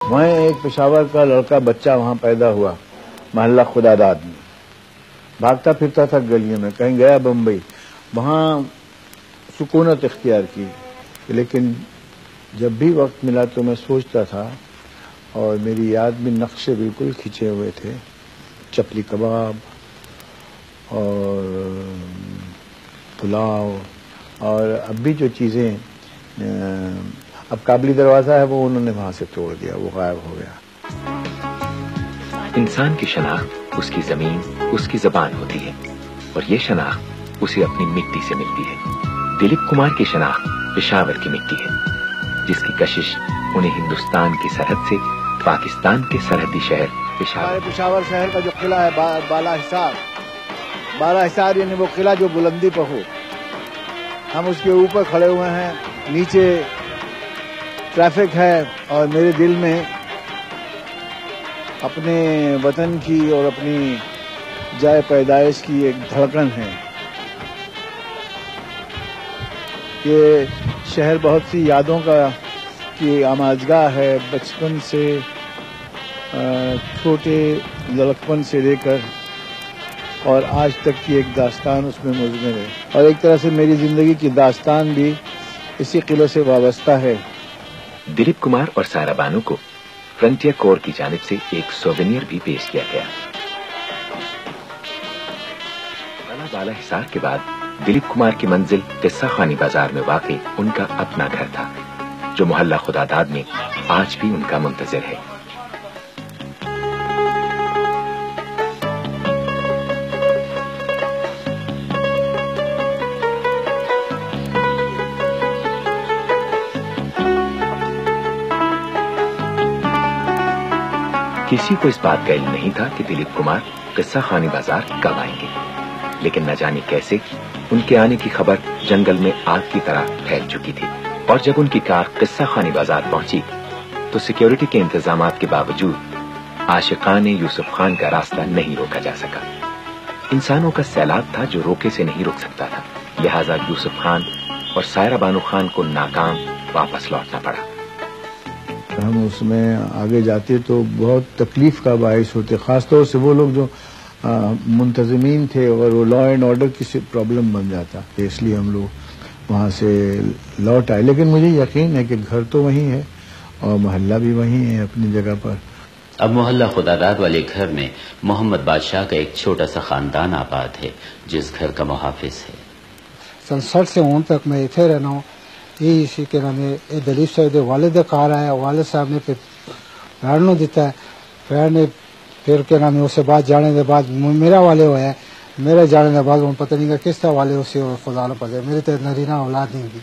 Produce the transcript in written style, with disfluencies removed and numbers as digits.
وہیں ایک پشاور کا لڑکا بچہ وہاں پیدا ہوا محلہ خداداد میں، بھاگتا پھرتا تھا گلیوں میں، کہیں گیا بمبئی، وہاں سکونت اختیار کی. لیکن جب بھی وقت ملا تو میں سوچتا تھا، اور میری یاد میں نقشے بالکل کھینچے ہوئے تھے، چپلی کباب اور پلاؤ، اور اب بھی جو چیزیں اب قابلی دروازہ ہے وہ انہوں نے وہاں سے توڑ دیا، وہ غائب ہو گیا. انسان کی شناخت اس کی زمین، اس کی زبان ہوتی ہے، اور یہ شناخت اسے اپنی مٹی سے ملتی ہے. دلیپ کمار کی شناخت پشاور کی مٹی ہے، جس کی کشش انہیں ہندوستان کی سرحد سے پاکستان کے سرحدی شہر پشاور شہر کا جو قلعہ ہے بالا حصار یعنی وہ قلعہ جو بلندی پر ہو، ہم اس کے اوپر کھڑے ہوئے ہیں، نیچے ٹریفک ہے، اور میرے دل میں اپنے وطن کی اور اپنی جائے پیدائش کی ایک دھڑکن ہے. یہ شہر بہت سی یادوں کی آماجگاہ ہے، بچپن سے چھوٹے لڑکپن سے لے کر اور آج تک کی ایک داستان اس میں مضمر ہے، اور ایک طرح سے میری زندگی کی داستان بھی اسی قلعے سے وابستہ ہے. دلیپ کمار اور سائرہ بانو کو فرنٹیئر کور کی جانب سے ایک سووینیر بھی پیش کیا گیا. بالا حصار کے بعد دلیپ کمار کی منزل قصہ خوانی بازار میں واقع ان کا اپنا گھر تھا، جو محلہ خداداد میں آج بھی ان کا منتظر ہے. کسی کو اس بات کا علم نہیں تھا کہ دلیپ کمار قصہ خوانی بازار کب آئیں گے، لیکن نہ جانے کیسے ان کے آنے کی خبر جنگل میں آگ کی طرح پھیل چکی تھی، اور جب ان کی کار قصہ خوانی بازار پہنچی تو سیکیورٹی کے انتظامات کے باوجود عاشقان یوسف خان کا راستہ نہیں روکا جا سکا. انسانوں کا سیلاب تھا جو روکے سے نہیں رک سکتا تھا، لہذا یوسف خان اور سائرہ بانو خان کو ناکام واپس لوٹنا پڑا. ہم اس میں آگے جاتے تو بہت تکلیف کا باعث ہوتے، خاص طور سے وہ لوگ جو منتظمین تھے، اور وہ لا اینڈ آرڈر کی پرابلم بن جاتا، اس لیے ہم لوگ وہاں سے لوٹ آئے. لیکن مجھے یقین ہے کہ گھر تو وہیں ہے اور محلہ بھی وہیں ہے اپنی جگہ پر. اب محلہ خداداد والے گھر میں محمد بادشاہ کا ایک چھوٹا سا خاندان آباد ہے، جس گھر کا محافظ ہے. سن 60 سے اون تک میں اتنے رہنا ہوں. یہ اسی کے نام ہے دلیپ صاحب دے والد کار آیا، والد صاحب نے پھر پیرنوں دیتا ہے، پیر نے پھر کے نام ہے اسے بعد جانے کے بعد میرا والے ہوا ہے، میرا جانے کے بعد پتہ نہیں کہ کس طرح والے اسے خدا نہ پڑے، میرے تو نرینہ اولاد نہیں تھی.